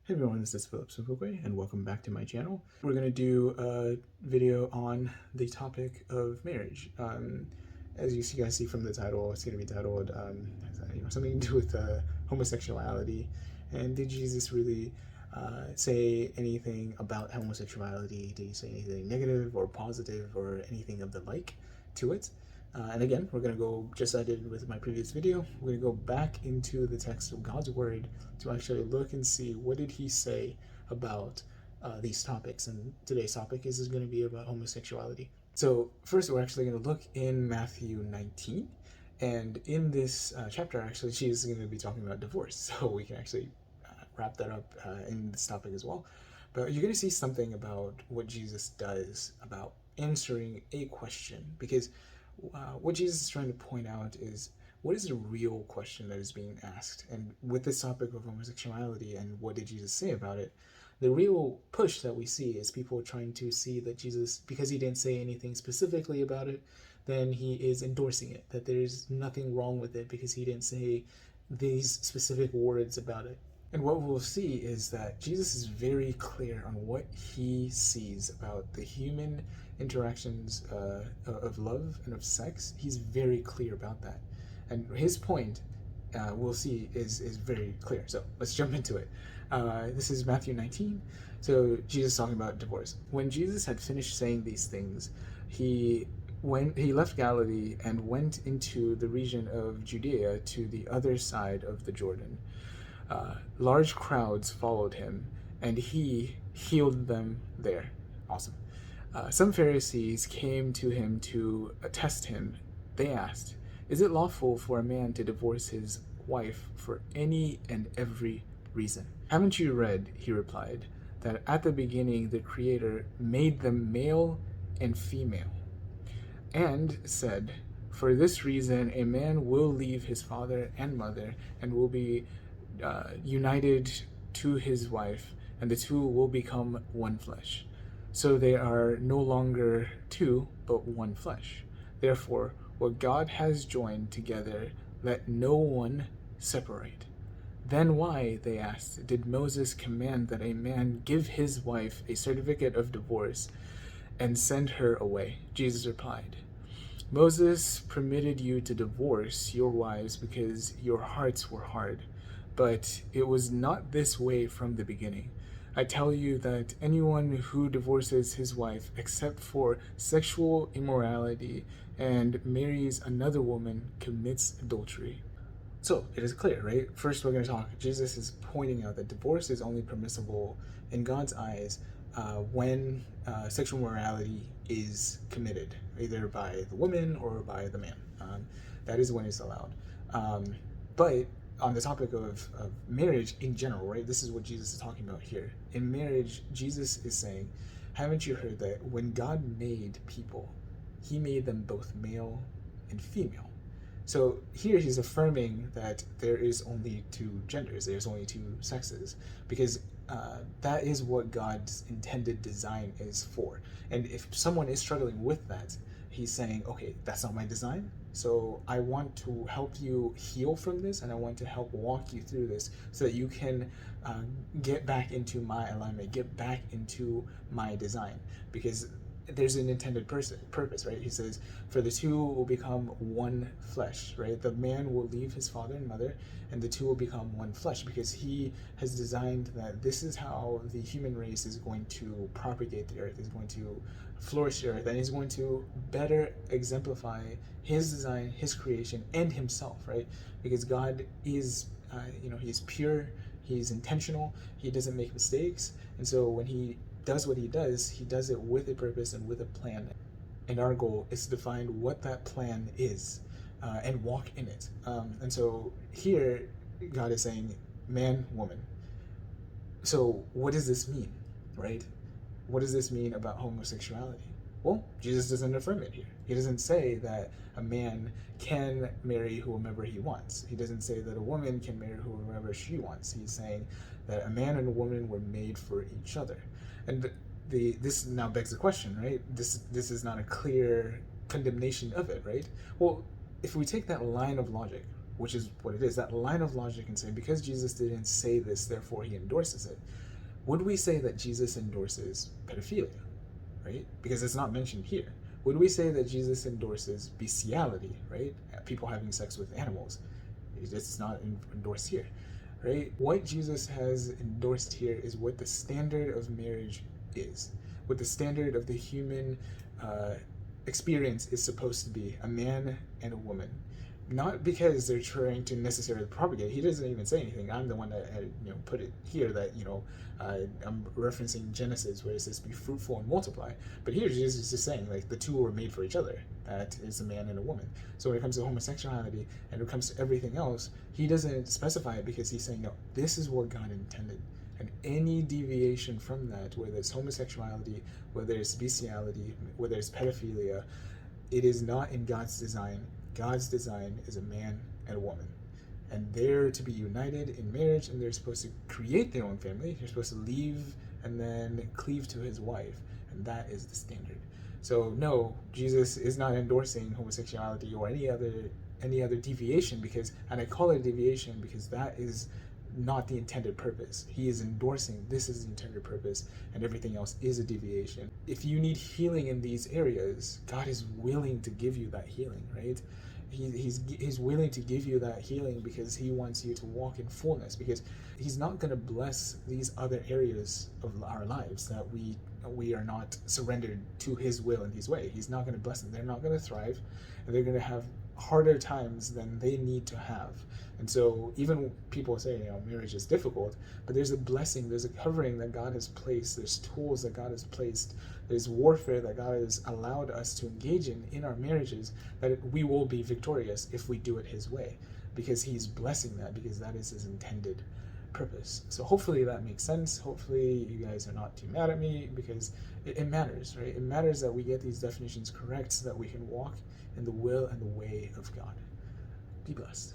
Hey everyone, this is Philip Sufukwe, and welcome back to my channel. We're going to do a video on the topic of marriage. As you guys see from the title, it's going to be titled something to do with homosexuality. And did Jesus really say anything about homosexuality? Did he say anything negative or positive or anything of the like to it? And again, we're going to go, just as I did with my previous video, we're going to go back into the text of God's Word to actually look and see what did he say about these topics. And today's topic is going to be about homosexuality. So first, we're actually going to look in Matthew 19. And in this chapter, actually, she's going to be talking about divorce. So we can actually wrap that up in this topic as well. But you're going to see something about what Jesus does about answering a question, because what Jesus is trying to point out is what is the real question that is being asked. And with this topic of homosexuality and what did Jesus say about it, the real push that we see is people trying to see that Jesus, because he didn't say anything specifically about it, then he is endorsing it, that there's nothing wrong with it because he didn't say these specific words about it. And what we'll see is that Jesus is very clear on what he sees about the human interactions of love and of sex. He's very clear about that. And his point, we'll see, is very clear. So let's jump into it. This is Matthew 19. So Jesus talking about divorce. When Jesus had finished saying these things, he left Galilee and went into the region of Judea to the other side of the Jordan. Large crowds followed him, and he healed them there. Awesome. Some Pharisees came to him to test him. They asked, "Is it lawful for a man to divorce his wife for any and every reason?" "Haven't you read," he replied, "that at the beginning the Creator made them male and female, and said, 'For this reason a man will leave his father and mother and will be united to his wife, and the two will become one flesh. So they are no longer two, but one flesh. Therefore, what God has joined together, let no one separate.' Then why," they asked, "did Moses command that a man give his wife a certificate of divorce and send her away?" Jesus replied, "Moses permitted you to divorce your wives because your hearts were hard. But it was not this way from the beginning. I tell you that anyone who divorces his wife except for sexual immorality and marries another woman commits adultery." So it is clear, right? First, we're going to talk. Jesus is pointing out that divorce is only permissible in God's eyes when sexual morality is committed, either by the woman or by the man. That is when it's allowed. But on the topic of marriage in general, right? This is what Jesus is talking about here. In marriage, Jesus is saying, haven't you heard that when God made people, he made them both male and female? So here he's affirming that there is only two genders, there's only two sexes, because that is what God's intended design is for. And if someone is struggling with that, he's saying, okay, that's not my design. So I want to help you heal from this, and I want to help walk you through this so that you can get back into my alignment, get back into my design. Because there's an intended purpose, right? He says, "For the two will become one flesh," right? The man will leave his father and mother, and the two will become one flesh, because he has designed that this is how the human race is going to propagate the earth, is going to flourish the earth, and is going to better exemplify his design, his creation, and himself, right? Because God is, he is pure, he's intentional, he doesn't make mistakes, and so when he does what he does it with a purpose and with a plan. And our goal is to find what that plan is and walk in it. And so here, God is saying, man, woman. So what does this mean, right? What does this mean about homosexuality? Well, Jesus doesn't affirm it here. He doesn't say that a man can marry whomever he wants. He doesn't say that a woman can marry whoever she wants. He's saying that a man and a woman were made for each other. And this now begs the question, right? This is not a clear condemnation of it, right? Well, if we take that line of logic, which is what it is, that line of logic and say, because Jesus didn't say this, therefore he endorses it, would we say that Jesus endorses pedophilia, right? Because it's not mentioned here. Would we say that Jesus endorses bestiality, right? People having sex with animals. It's not endorsed here, right? What Jesus has endorsed here is what the standard of marriage is, what the standard of the human experience is supposed to be, a man and a woman. Not because they're trying to necessarily propagate. He doesn't even say anything. I'm the one that put it here that I'm referencing Genesis where it says be fruitful and multiply. But here Jesus is just saying like the two were made for each other. That is a man and a woman. So when it comes to homosexuality and when it comes to everything else, he doesn't specify it because he's saying no, this is what God intended. And any deviation from that, whether it's homosexuality, whether it's bestiality, whether it's pedophilia, it is not in God's design. God's design is a man and a woman. And they're to be united in marriage, and they're supposed to create their own family. They're supposed to leave and then cleave to his wife. And that is the standard. So no, Jesus is not endorsing homosexuality or any other deviation, because, and I call it a deviation because that is not the intended purpose. He is endorsing this is the intended purpose, and everything else is a deviation. If you need healing in these areas, God is willing to give you that healing, right? He's willing to give you that healing because he wants you to walk in fullness, because he's not going to bless these other areas of our lives that we are not surrendered to his will and his way. He's not going to bless them. They're not going to thrive, and they're going to have harder times than they need to have. And so even people say, marriage is difficult, but there's a blessing, there's a covering that God has placed, there's tools that God has placed, there's warfare that God has allowed us to engage in our marriages, that we will be victorious if we do it his way, because he's blessing that, because that is his intended purpose. So hopefully that makes sense. Hopefully you guys are not too mad at me, because it matters, right? It matters that we get these definitions correct so that we can walk in the will and the way of God. Be blessed.